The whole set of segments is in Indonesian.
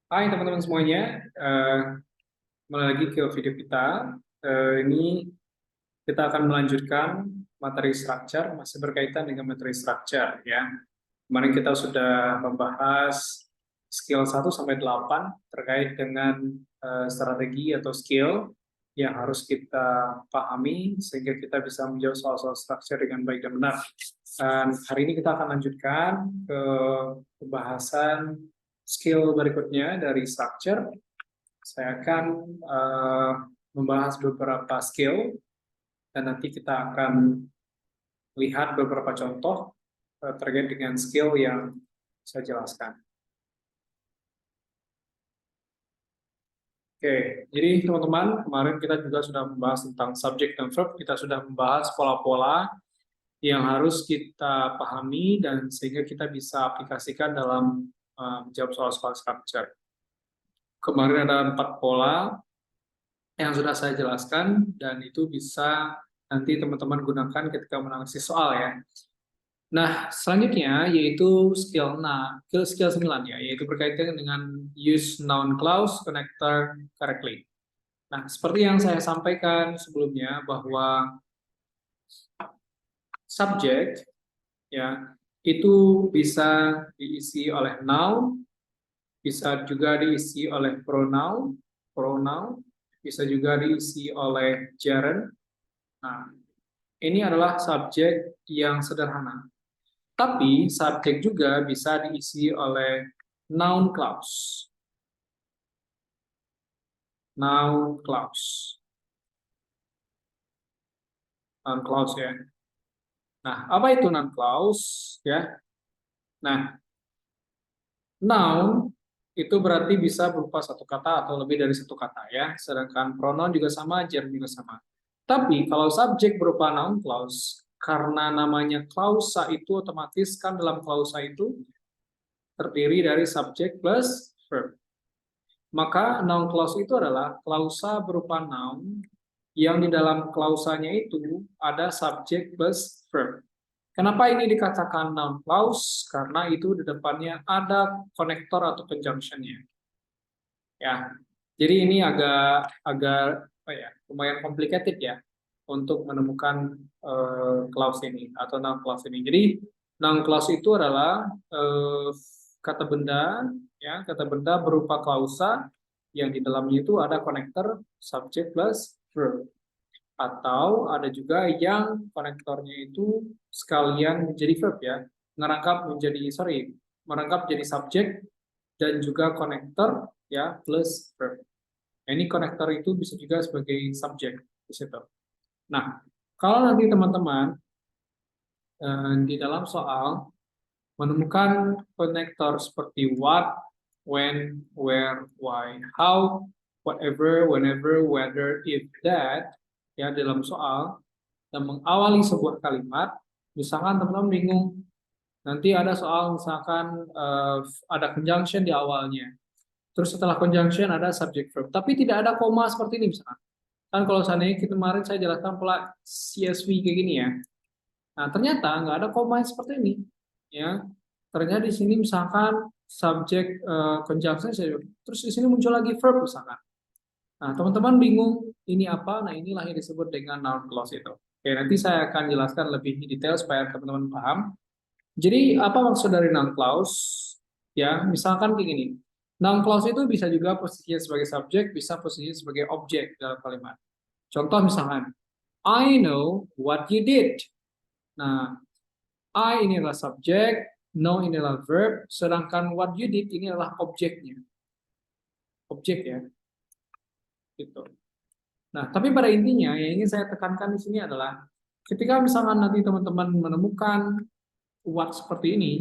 Hai teman-teman semuanya, kembali lagi ke video kita. Ini kita akan melanjutkan materi structure, masih berkaitan dengan materi structure ya. Kemarin kita sudah membahas skill 1 sampai 8 terkait dengan strategi atau skill yang harus kita pahami sehingga kita bisa menjawab soal-soal structure dengan baik dan benar. Dan hari ini kita akan lanjutkan ke pembahasan skill berikutnya dari structure. Saya akan membahas beberapa skill dan nanti kita akan lihat beberapa contoh terkait dengan skill yang saya jelaskan. Oke, jadi teman-teman, kemarin kita juga sudah membahas tentang subject dan verb, kita sudah membahas pola-pola yang harus kita pahami dan sehingga kita bisa aplikasikan dalam menjawab soal-soal structure. Kemarin ada 4 pola yang sudah saya jelaskan dan itu bisa nanti teman-teman gunakan ketika menanganan soal ya. Nah, selanjutnya yaitu skill 9 ya, yaitu berkaitan dengan use noun clause connector correctly. Nah, seperti yang saya sampaikan sebelumnya bahwa subject ya itu bisa diisi oleh noun, bisa juga diisi oleh pronoun, bisa juga diisi oleh gerund. Nah, ini adalah subjek yang sederhana. Tapi subjek juga bisa diisi oleh noun clause. Noun clause. Noun clause ya. Nah, apa itu noun clause ya? Nah, noun itu berarti bisa berupa satu kata atau lebih dari satu kata ya. Sedangkan pronoun juga sama, gerund juga sama. Tapi kalau subjek berupa noun clause, karena namanya klausa itu otomatis kan dalam klausa itu terdiri dari subjek plus verb. Maka noun clause itu adalah klausa berupa noun yang di dalam klausanya itu ada subjek plus verb. Kenapa ini dikatakan noun clause? Karena itu di depannya ada konektor atau conjunction-nya. Ya. Jadi ini agak agak apa ya, lumayan complicated ya untuk menemukan clause ini atau noun clause ini. Jadi noun clause itu adalah kata benda ya, kata benda berupa klausa yang di dalamnya itu ada konektor subject plus verb. Atau ada juga yang konektornya itu sekalian menjadi verb ya, merangkap menjadi subjek dan juga konektor ya plus verb. Nah, ini konektor itu bisa juga sebagai subjek di situ. Nah, kalau nanti teman-teman di dalam soal menemukan konektor seperti what, when, where, why, how, whatever, whenever, whether, if, that, ya dalam soal, dan mengawali sebuah kalimat, misalkan teman-teman bingung, nanti ada soal misalkan ada conjunction di awalnya, terus setelah conjunction ada subject verb, tapi tidak ada koma seperti ini misalkan. Kan kalau seandainya kemarin saya jelaskan pola CSV kayak gini ya, nah ternyata nggak ada koma seperti ini, ya. Ternyata di sini misalkan subjek conjunction, terus di sini muncul lagi verb misalkan. Nah, teman-teman bingung ini apa? Nah, inilah yang disebut dengan noun clause itu. Oke, nanti saya akan jelaskan lebih detail supaya teman-teman paham. Jadi, apa maksud dari noun clause? Ya, misalkan begini. Noun clause itu bisa juga posisinya sebagai subjek, bisa posisinya sebagai objek dalam kalimat. Contoh misalkan, I know what you did. Nah, I ini adalah subjek, know ini adalah verb, sedangkan what you did ini adalah objeknya. Objek ya. Gitu. Nah, tapi pada intinya yang ingin saya tekankan di sini adalah ketika misalkan nanti teman-teman menemukan what seperti ini,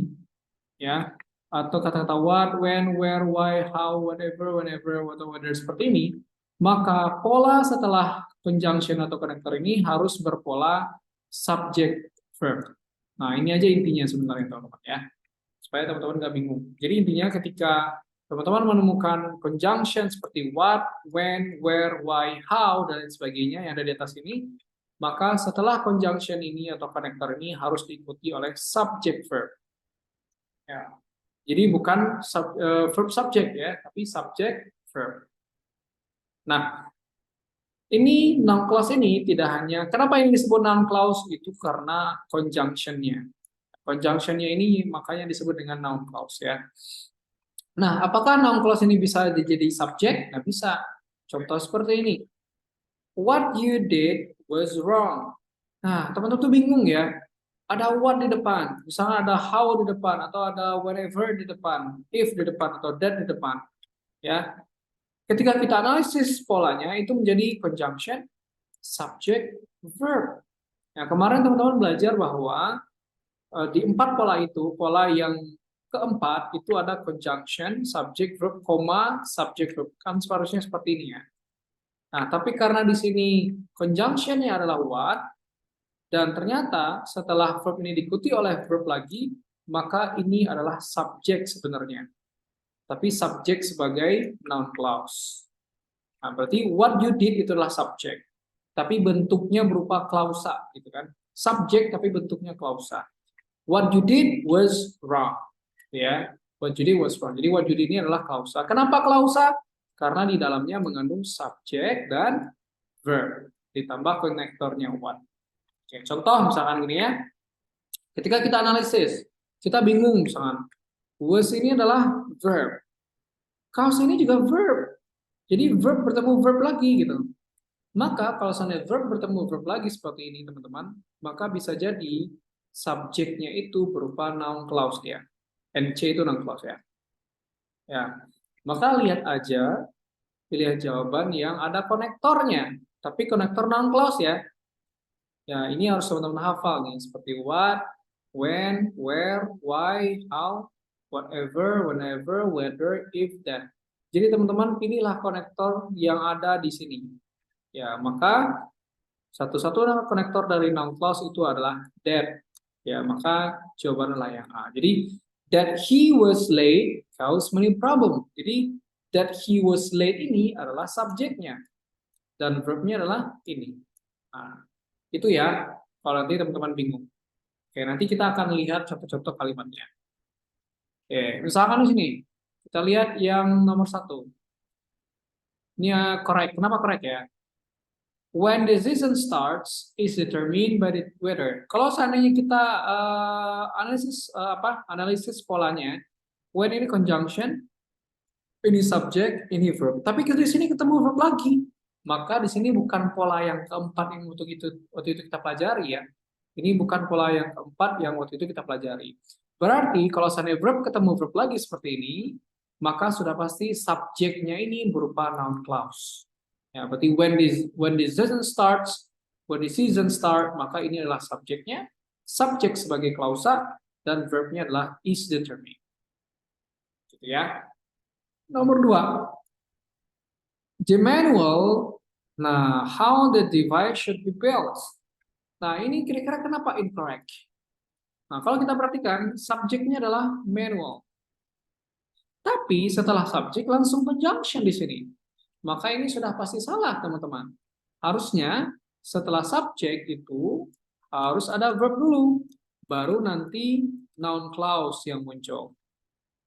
ya, atau kata-kata what, when, where, why, how, whatever, whenever, atau whether seperti ini, maka pola setelah conjunction atau connector ini harus berpola subject verb. Nah, ini aja intinya sebenarnya teman-teman ya, supaya teman-teman nggak bingung. Jadi intinya ketika teman-teman menemukan conjunction seperti what, when, where, why, how, dan sebagainya yang ada di atas ini, maka setelah conjunction ini atau connector ini harus diikuti oleh subject verb. Ya. Jadi bukan verb subject ya, tapi subject verb. Nah, ini noun clause ini tidak hanya, kenapa ini disebut noun clause? Itu karena conjunction-nya. Conjunction-nya ini makanya disebut dengan noun clause ya. Nah, apakah noun clause ini bisa jadi subjek? Nah, bisa. Contoh seperti ini. What you did was wrong. Nah, teman-teman tuh bingung ya. Ada what di depan, misalnya ada how di depan, atau ada whenever di depan, if di depan, atau that di depan. Ya, ketika kita analisis polanya, itu menjadi conjunction, subject, verb. Nah, kemarin teman-teman belajar bahwa di 4 pola itu, pola yang keempat itu ada conjunction, subject, verb, koma, subject, verb. Kan seharusnya seperti ini ya. Nah, tapi karena di sini conjunction-nya adalah what, dan ternyata setelah verb ini diikuti oleh verb lagi, maka ini adalah subjek sebenarnya. Tapi subjek sebagai noun clause. Nah, berarti what you did itu adalah subjek. Tapi bentuknya berupa klausa, gitu kan. Subjek tapi bentuknya klausa. What you did was wrong. Ya, what you did was wrong. Jadi what you did ini adalah klausa. Kenapa klausa? Karena di dalamnya mengandung subjek dan verb. Ditambah konektornya what. Oke, contoh misalkan gini ya, ketika kita analisis, kita bingung misalkan, was ini adalah verb, cause ini juga verb, jadi verb bertemu verb lagi gitu. Maka kalau seandainya verb bertemu verb lagi seperti ini teman-teman, maka bisa jadi subjeknya itu berupa noun clause ya, NC itu noun clause ya. Ya, maka lihat aja, pilih jawaban yang ada konektornya, tapi konektor noun clause ya. Ya, ini harus teman-teman hafal nih, seperti what, when, where, why, how, whatever, whenever, whether, if, then. Jadi teman-teman pilihlah konektor yang ada di sini. Ya, maka satu-satunya konektor dari noun clause itu adalah that. Ya, maka jawabannya adalah yang A. Jadi that he was late caused many problem. Jadi that he was late ini adalah subjeknya dan verbnya adalah ini. Nah, itu ya, kalau nanti teman-teman bingung. Oke, nanti kita akan lihat contoh-contoh kalimatnya. Oke, misalkan di sini, kita lihat yang nomor 1. Ini correct. Kenapa correct ya? When the season starts is determined by the weather. Kalau seandainya kita analisis polanya, when ini conjunction, ini subject, ini verb. Tapi di sini ketemu verb lagi. Maka di sini bukan pola yang keempat yang waktu itu kita pelajari ya. Ini bukan pola yang keempat yang waktu itu kita pelajari. Berarti kalau seandainya verb ketemu verb lagi seperti ini, maka sudah pasti subjeknya ini berupa noun clause. Ya, berarti when the season starts, maka ini adalah subjeknya, subjek sebagai klausa, dan verbnya adalah is determined. Gitu ya. Nomor 2. The manual, nah, how the device should be built. Nah, ini kira-kira kenapa incorrect? Nah, kalau kita perhatikan, subjeknya adalah manual. Tapi setelah subjek langsung conjunction di sini. Maka ini sudah pasti salah, teman-teman. Harusnya setelah subjek itu harus ada verb dulu, baru nanti noun clause yang muncul.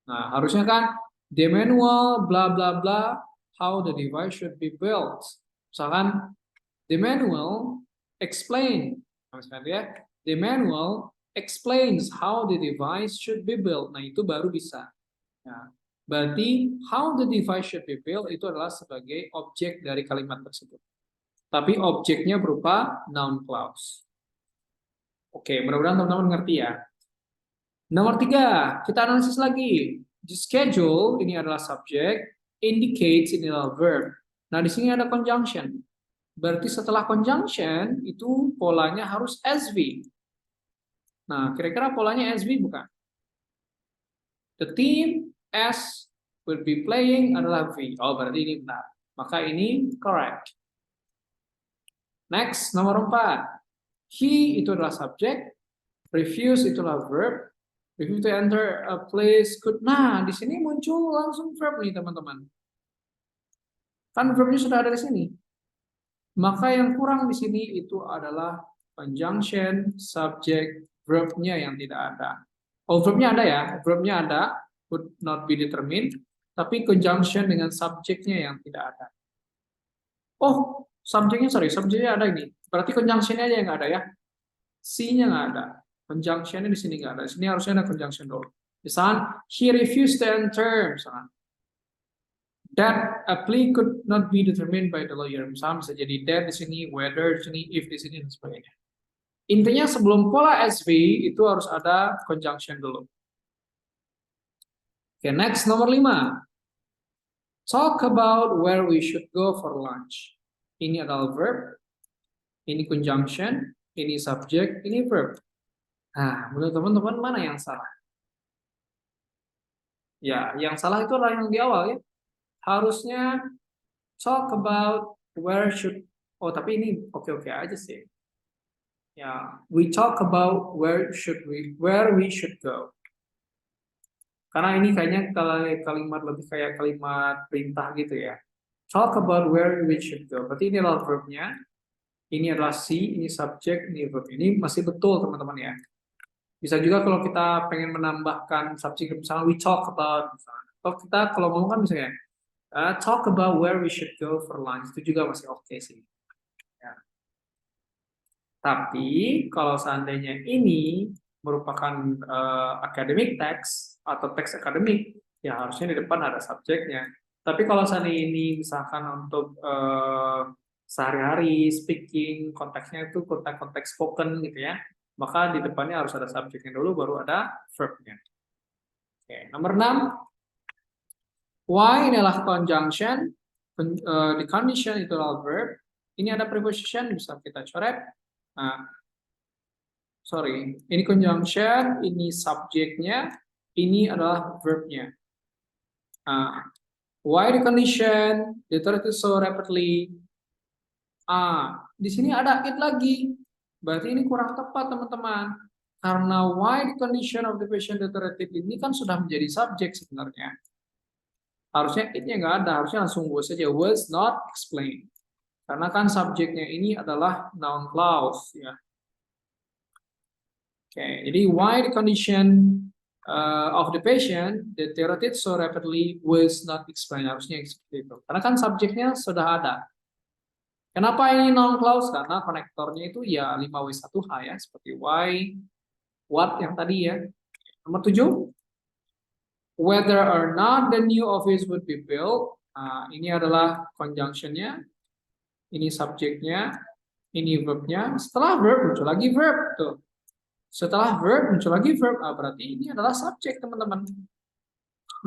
Nah, harusnya kan the manual bla bla bla how the device should be built. Misalkan the manual explain, ya, the manual explains how the device should be built. Nah, itu baru bisa. Nah, berarti how the device should be built itu adalah sebagai objek dari kalimat tersebut. Tapi objeknya berupa noun clause. Oke, mudah-mudahan teman-teman ngerti ya. Nomor 3, kita analisis lagi. The schedule, ini adalah subjek, indicates, ini adalah verb. Nah, di sini ada conjunction. Berarti setelah conjunction, itu polanya harus SV. Nah, kira-kira polanya SV bukan? The team S will be playing adalah V. Oh, berarti ini benar. Maka ini correct. Next, nomor 4. He itu adalah subjek, refuse itu adalah verb, refuse to enter a place could. Nah, di sini muncul langsung verb nih, teman-teman. Kan verbnya sudah ada di sini. Maka yang kurang di sini itu adalah conjunction, subject, verbnya yang tidak ada. Oh, verbnya ada ya, verbnya ada, could not be determined, tapi conjunction dengan subjeknya yang tidak ada. Oh, subjeknya ada ini. Berarti conjunctionnya aja yang nggak ada ya. C-nya nggak ada. Conjunctionnya di sini nggak ada. Di sini harusnya ada conjunction dulu. Misalnya, he refused to enter. Misalnya, that a plea could not be determined by the lawyer. Misalnya bisa jadi that di sini, whether di sini, if di sini, dan sebagainya. Intinya sebelum pola SV itu harus ada conjunction dulu. Oke, next nomor 5. Talk about where we should go for lunch. Ini adalah verb, ini conjunction, ini subject, ini verb. Nah, menurut teman-teman mana yang salah? Ya, yang salah itu adalah yang di awal ya. Harusnya talk about where should. Oh, tapi ini oke-oke aja sih. Ya, we talk about where we should go. Karena ini kayaknya kalimat lebih kayak kalimat perintah gitu ya. Talk about where we should go. Berarti ini adalah verbnya. Ini adalah si, ini subjek, ini verb. Ini masih betul teman-teman ya. Bisa juga kalau kita pengen menambahkan subjek, misalnya we talk about, misalnya. Kalau kita kalau ngomong kan misalnya talk about where we should go for lunch, itu juga masih oke sih. Ya. Tapi kalau seandainya ini merupakan academic text atau teks akademik, ya harusnya di depan ada subjeknya. Tapi kalau seandainya ini misalkan untuk sehari-hari speaking, konteksnya itu konteks spoken gitu ya, maka di depannya harus ada subjeknya dulu, baru ada verbnya. Oke, nomor 6. Why ini adalah conjunction, the condition itu adalah verb, ini ada preposition, bisa kita coret. Nah, sorry, ini conjunction, ini subjeknya, ini adalah verbnya. Why the condition, determined so rapidly. Di sini ada it lagi. Berarti ini kurang tepat teman-teman. Karena why the condition of the patient deteriorated ini kan sudah menjadi subjek sebenarnya. Harusnya it-nya nggak ada, harusnya langsung was saja, was not explained. Karena kan subjeknya ini adalah noun clause ya. Oke, jadi why the condition of the patient deteriorated so rapidly was not explained, harusnya seperti itu. Karena kan subjeknya sudah ada. Kenapa ini noun clause? Karena konektornya itu ya 5W1H ya, seperti why, what yang tadi ya. Nomor 7, whether or not the new office would be built. Ini adalah conjunction-nya, ini subjeknya, ini verbnya. Setelah verb muncul lagi verb tuh. Setelah verb muncul lagi verb. Berarti ini adalah subjek teman-teman.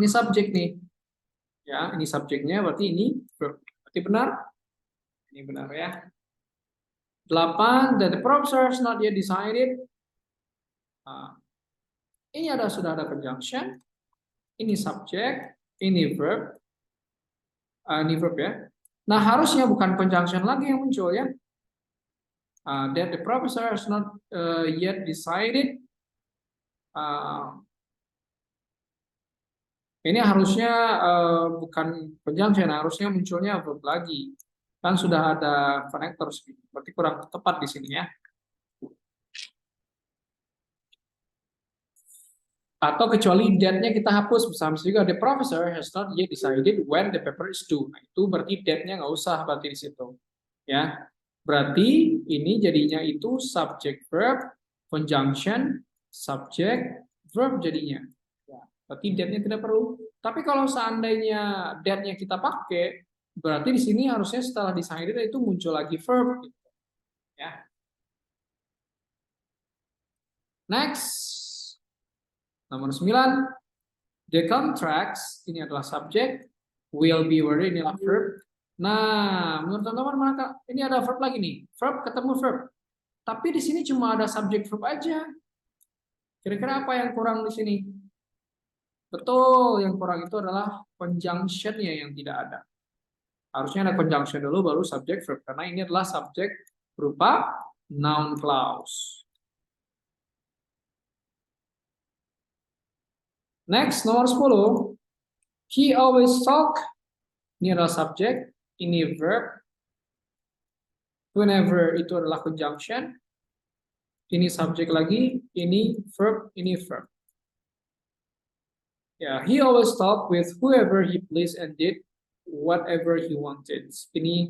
Ini subjek nih. Ya, ini subjeknya, berarti ini verb. Berarti benar? Ini benar ya. 8, that the professor has not yet decided. Ini sudah ada conjunction. Ini subjek, ini verb. Ini verb ya. Nah, harusnya bukan conjunction lagi yang muncul ya. That the professor has not yet decided. Ini harusnya bukan conjunction, harusnya munculnya verb lagi. Kan sudah ada konektor, berarti kurang tepat di sini ya. Atau kecuali that-nya kita hapus, misalnya juga the professor has not yet decided when the paper is due. Nah, itu berarti that-nya nggak usah berarti di situ. Ya, berarti ini jadinya itu subject verb, conjunction, subject verb jadinya. Ya, berarti that-nya tidak perlu. Tapi kalau seandainya that-nya kita pakai, berarti di sini harusnya setelah decided itu muncul lagi verb. Ya. Next. Nomor 9, the contracts, ini adalah subjek, will be were ini adalah verb. Nah, menurut teman-teman mana ini ada verb lagi nih, verb ketemu verb. Tapi di sini cuma ada subjek verb aja. Kira-kira apa yang kurang di sini? Betul, yang kurang itu adalah conjunction-nya yang tidak ada. Harusnya ada conjunction dulu baru subjek verb, karena ini adalah subjek berupa noun clause. Next, nomor 10. He always talk. Ini adalah subjek, ini verb. Whenever itu adalah conjunction. Ini subjek lagi, ini verb, ini verb. Ya, he always talked with whoever he pleased and did whatever he wanted. Ini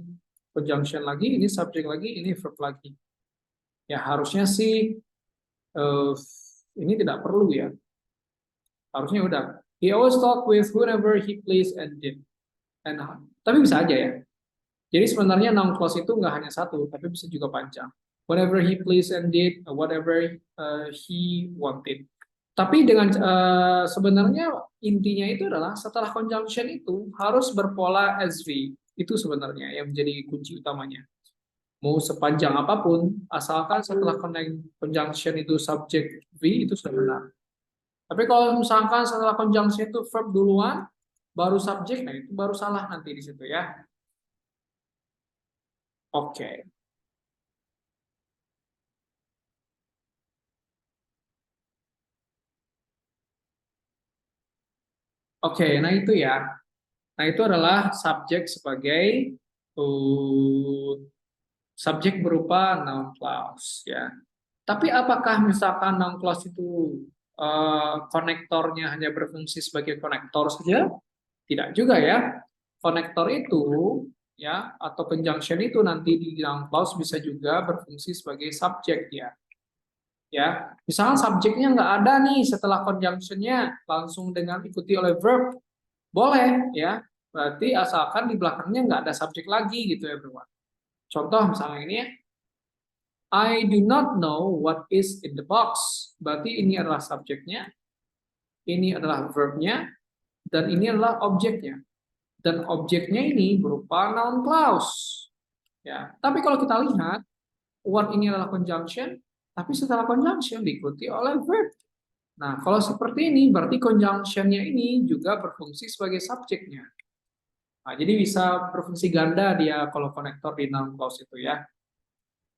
conjunction lagi, ini subject lagi, ini verb lagi. Ya, harusnya sih ini tidak perlu ya. Harusnya udah. He always talked with whoever he pleased and did. Tapi bisa aja ya. Jadi sebenarnya noun clause itu nggak hanya satu, tapi bisa juga panjang. Whatever he pleased and did, whatever he wanted. Tapi dengan sebenarnya intinya itu adalah setelah conjunction itu harus berpola SV. Itu sebenarnya yang menjadi kunci utamanya. Mau sepanjang apapun, asalkan setelah conjunction itu subject V itu sudah benar. Tapi kalau misalkan setelah conjunction itu verb duluan, baru subject, nah itu baru salah nanti di situ ya. Oke. Oke, nah itu ya. Nah, itu adalah subjek sebagai subjek berupa noun clause ya. Tapi apakah misalkan noun clause itu konektornya hanya berfungsi sebagai konektor saja? Tidak juga ya. Konektor itu ya atau conjunction itu nanti di noun clause bisa juga berfungsi sebagai subjek ya. Ya, misalnya subjeknya nggak ada nih setelah conjunctionnya langsung dengan ikuti oleh verb, boleh ya. Berarti asalkan di belakangnya nggak ada subjek lagi gitu ya, bro. Contoh misalnya ini ya. I do not know what is in the box. Berarti ini adalah subjeknya, ini adalah verbnya, dan ini adalah objeknya. Dan objeknya ini berupa noun clause. Ya, tapi kalau kita lihat, what ini adalah conjunction, tapi setelah conjunction diikuti oleh verb. Nah, kalau seperti ini, berarti conjunction-nya ini juga berfungsi sebagai subjeknya. Nah, jadi bisa berfungsi ganda dia kalau konektor di noun clause itu ya.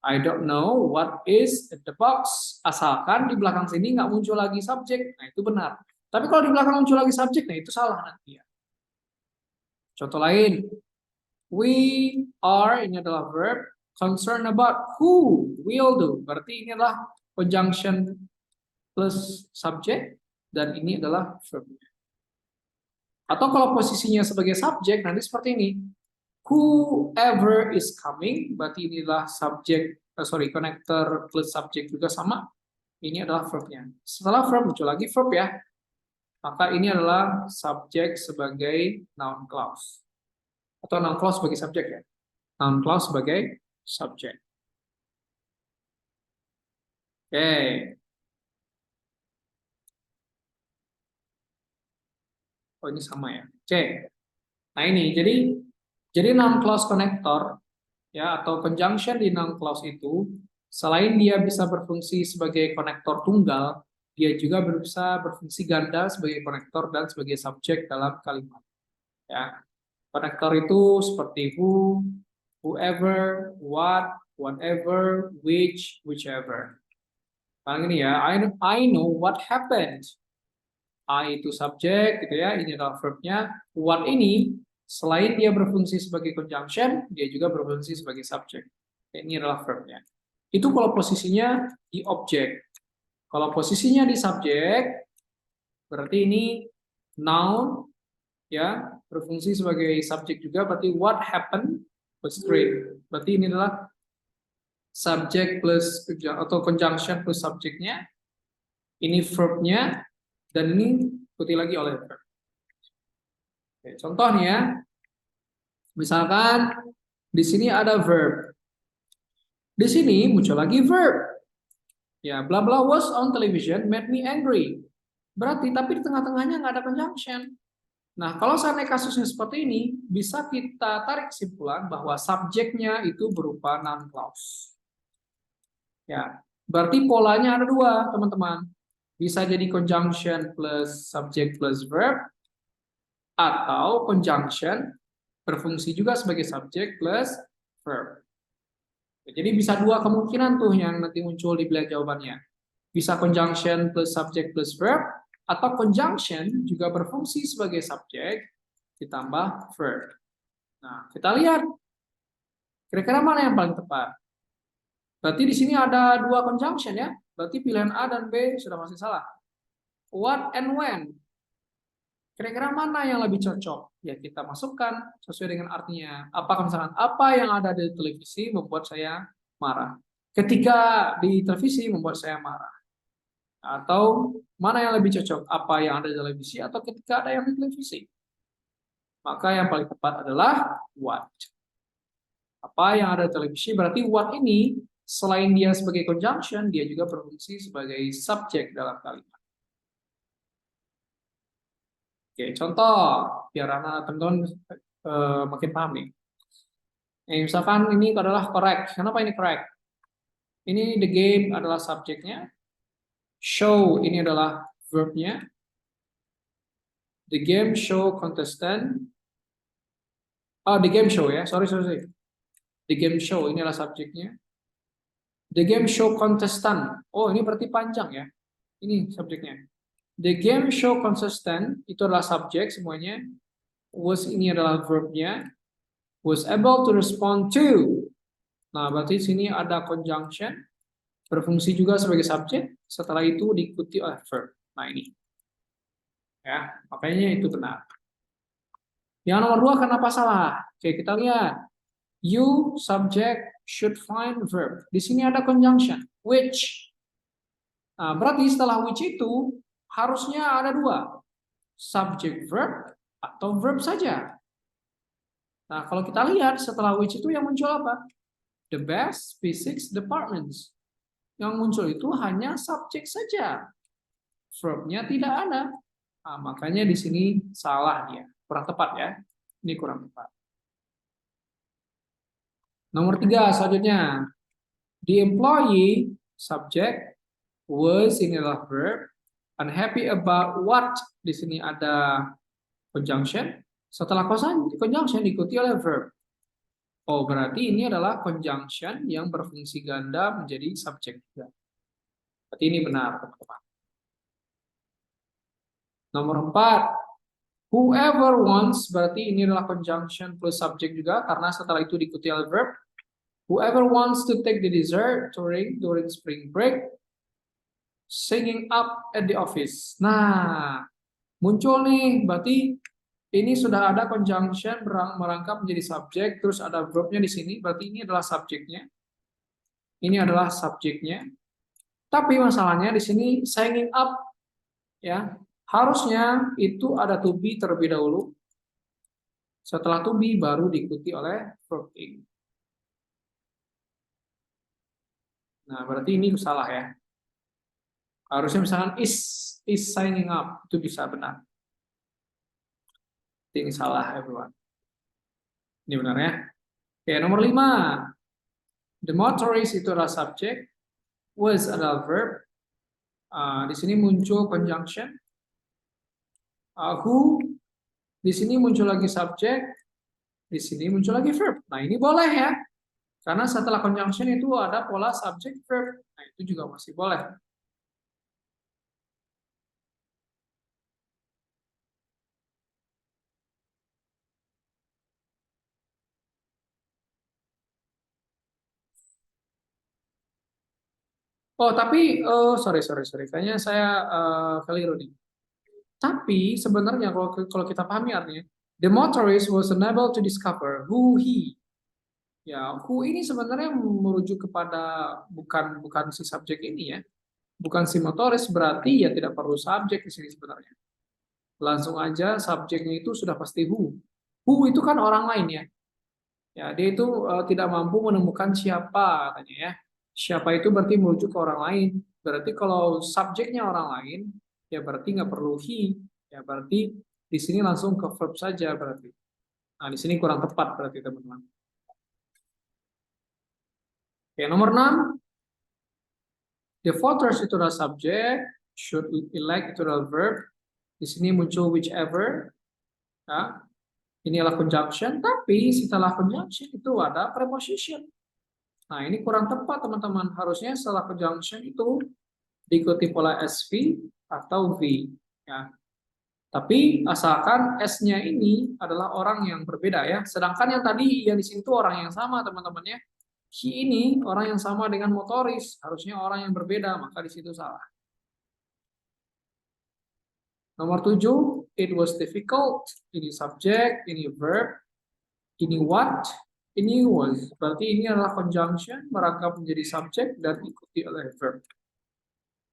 I don't know what is in the box. Asalkan di belakang sini nggak muncul lagi subjek, nah itu benar. Tapi kalau di belakang muncul lagi subjek, nah itu salah nanti ya. Contoh lain, we are ini adalah verb, concerned about who will do. Berarti ini adalah conjunction plus subjek dan ini adalah verb. Atau kalau posisinya sebagai subjek nanti seperti ini. Whoever is coming, berarti inilah subjek, connector plus subjek juga sama. Ini adalah verbnya. Setelah verb muncul lagi verb ya. Maka ini adalah subjek sebagai noun clause. Atau noun clause sebagai subjek ya. Noun clause sebagai subjek. Oke. Oh ini sama ya. Oke. Nah ini jadi noun clause connector ya atau conjunction di noun clause itu selain dia bisa berfungsi sebagai konektor tunggal, dia juga bisa berfungsi ganda sebagai konektor dan sebagai subjek dalam kalimat. Ya. Konektor itu seperti who, whoever, what, whatever, which, whichever. Paling ini ya, I know what happened. I itu subjek gitu ya, ini adalah verbnya. What ini selain dia berfungsi sebagai conjunction, dia juga berfungsi sebagai subjek. Ini adalah verbnya. Itu kalau posisinya di objek. Kalau posisinya di subjek, berarti ini noun ya berfungsi sebagai subjek juga. Berarti what happened was great. Berarti ini adalah subjek plus atau conjunction plus subjeknya. Ini verbnya dan ini ikuti lagi oleh verb. Oke, contoh nih ya, misalkan di sini ada verb, di sini muncul lagi verb. Ya, bla bla was on television made me angry. Berarti tapi di tengah-tengahnya nggak ada conjunction. Nah, kalau seandainya kasusnya seperti ini, bisa kita tarik kesimpulan bahwa subjeknya itu berupa noun clause. Ya, berarti polanya ada dua, teman-teman. Bisa jadi conjunction plus subject plus verb, atau conjunction berfungsi juga sebagai subjek plus verb. Jadi bisa dua kemungkinan tuh yang nanti muncul di pilihan jawabannya. Bisa conjunction plus subjek plus verb, atau conjunction juga berfungsi sebagai subjek ditambah verb. Nah, kita lihat kira-kira mana yang paling tepat. Berarti di sini ada dua conjunction ya. Berarti pilihan A dan B sudah pasti salah. What and when. Kira-kira mana yang lebih cocok? Ya kita masukkan sesuai dengan artinya. Apakah misalkan apa yang ada di televisi membuat saya marah? Ketika di televisi membuat saya marah. Atau mana yang lebih cocok? Apa yang ada di televisi atau ketika ada yang di televisi? Maka yang paling tepat adalah what. Apa yang ada di televisi berarti what ini selain dia sebagai conjunction, dia juga berfungsi sebagai subjek dalam kalimat. Oke, contoh biar anak teman-teman makin paham nih. Misalkan ini adalah correct. Kenapa ini correct? Ini the game adalah subjeknya. Show ini adalah verbnya. The game show contestant. Oh, the game show ya. Sorry. The game show ini adalah subjeknya. The game show contestant. Oh, ini berarti panjang ya. Ini subjeknya. The game show contestant itu adalah subjek semuanya. Was ini adalah verbnya. Was able to respond to. Nah, berarti sini ada conjunction. Berfungsi juga sebagai subjek. Setelah itu diikuti oleh verb. Nah, ini. Ya, makanya itu benar. Yang nomor 2 kenapa salah? Oke, kita lihat. You subject should find verb. Di sini ada conjunction, which. Nah, berarti setelah which itu harusnya ada 2. Subject verb atau verb saja. Nah, kalau kita lihat setelah which itu yang muncul apa? The best physics departments. Yang muncul itu hanya subjek saja. Verbnya tidak ada. Nah, makanya di sini salah dia. Kurang tepat ya. Ini kurang tepat. Nomor 3 selanjutnya. The employee subject was ini adalah verb. Unhappy about what? Di sini ada conjunction. Setelah conjunction diikuti oleh verb. Oh, berarti ini adalah conjunction yang berfungsi ganda menjadi subjek juga. Berarti ini benar, teman-teman. Nomor 4, whoever wants, berarti ini adalah conjunction plus subjek juga, karena setelah itu diikuti oleh verb. Whoever wants to take the dessert during spring break, singing up at the office. Nah, muncul nih, berarti ini sudah ada conjunction merangkap menjadi subjek, terus ada verbnya di sini, berarti ini adalah subjeknya. Ini adalah subjeknya. Tapi masalahnya di sini singing up, ya harusnya itu ada to be terlebih dahulu. Setelah to be baru diikuti oleh verb ing. Nah, berarti ini salah ya. Harusnya misalkan is signing up, itu bisa benar. Ini salah everyone. Ini benar ya. Oke, nomor 5. The motorist itu adalah subjek, was adalah verb. Di sini muncul conjunction. Who, di sini muncul lagi subjek, di sini muncul lagi verb. Nah, ini boleh ya. Karena setelah conjunction itu ada pola subject verb. Nah, itu juga masih boleh. Oh, tapi sorry. Kayaknya saya keliru nih. Tapi sebenarnya kalau kita pahami artinya, the motorist was unable to discover who he. Ya, who ini sebenarnya merujuk kepada bukan si subjek ini ya. Bukan si motoris, berarti ya tidak perlu subjek di sini sebenarnya. Langsung aja subjeknya itu sudah pasti who. Who itu kan orang lain ya. Ya, dia itu tidak mampu menemukan siapa katanya ya. Siapa itu berarti merujuk ke orang lain. Berarti kalau subjeknya orang lain, ya berarti nggak perlu he. Ya berarti di sini langsung ke verb saja berarti. Nah, di sini kurang tepat berarti teman-teman. Oke, nomor 6. The voters itu adalah subjek, should elect itu adalah verb. Di sini muncul whichever. Ya. Ini adalah conjunction, tapi setelah conjunction itu ada preposition. Nah, ini kurang tepat teman-teman. Harusnya setelah conjunction itu diikuti pola SV atau V. Ya. Tapi asalkan S-nya ini adalah orang yang berbeda ya. Sedangkan yang tadi yang di sini itu orang yang sama teman-teman ya. He ini orang yang sama dengan motoris. Harusnya orang yang berbeda, maka di situ salah. Nomor 7, it was difficult. Ini subject, ini verb, ini what, ini was. Berarti ini adalah conjunction, merangkap menjadi subjek dan diikuti oleh verb.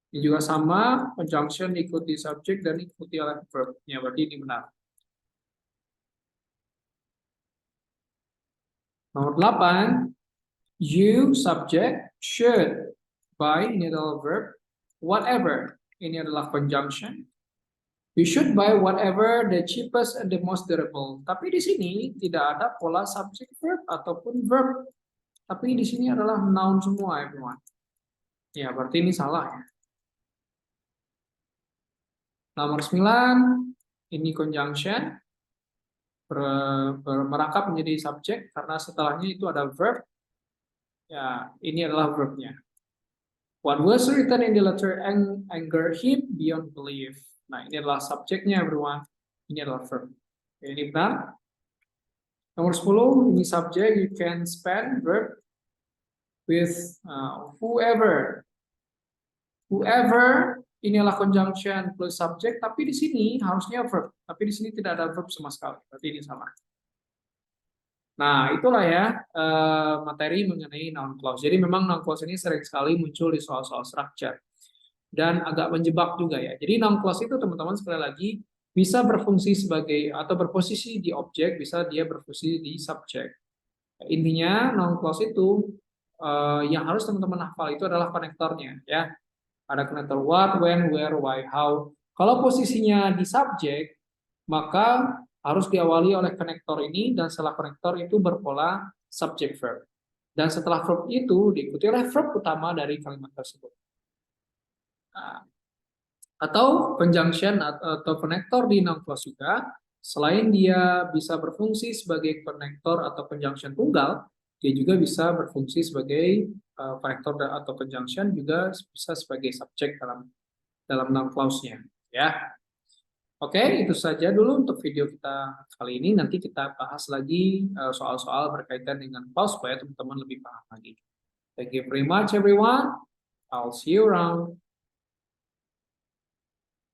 Ini juga sama, conjunction diikuti subjek dan diikuti oleh verb. Ya, berarti ini benar. Nomor 8, you subject, should, buy, ini adalah verb, whatever, ini adalah conjunction. You should buy whatever the cheapest and the most durable. Tapi di sini tidak ada pola subject verb ataupun verb. Tapi di sini adalah noun semua, everyone. Ya, berarti ini salah ya. Nomor 9, ini conjunction. Merangkap menjadi subjek karena setelahnya itu ada verb. Ya, ini adalah verbnya. What was written in the letter anger him beyond belief. Nah, ini adalah subjeknya, everyone. Ini adalah verb. Ini benar. Nomor 10, ini subjek, you can spend verb with whoever. Whoever, ini adalah conjunction plus subjek, tapi di sini harusnya verb. Tapi di sini tidak ada verb sama sekali. Berarti ini salah. Nah, itulah ya materi mengenai noun clause. Jadi memang noun clause ini sering sekali muncul di soal-soal structure. Dan agak menjebak juga ya. Jadi noun clause itu teman-teman sekali lagi bisa berfungsi sebagai atau berposisi di objek, bisa dia berfungsi di subjek. Intinya noun clause itu yang harus teman-teman hafal itu adalah konektornya ya. Ada konektor what, when, where, why, how. Kalau posisinya di subjek, maka harus diawali oleh konektor ini dan setelah konektor itu berpola subject verb. Dan setelah verb itu diikuti oleh verb utama dari kalimat tersebut. Atau conjunction atau konektor di noun clause juga, selain dia bisa berfungsi sebagai konektor atau conjunction tunggal, dia juga bisa berfungsi sebagai konektor atau conjunction, juga bisa sebagai subjek dalam noun clause-nya ya. Oke, itu saja dulu untuk video kita kali ini. Nanti kita bahas lagi soal-soal berkaitan dengan clause supaya teman-teman lebih paham lagi. Thank you very much everyone. I'll see you around.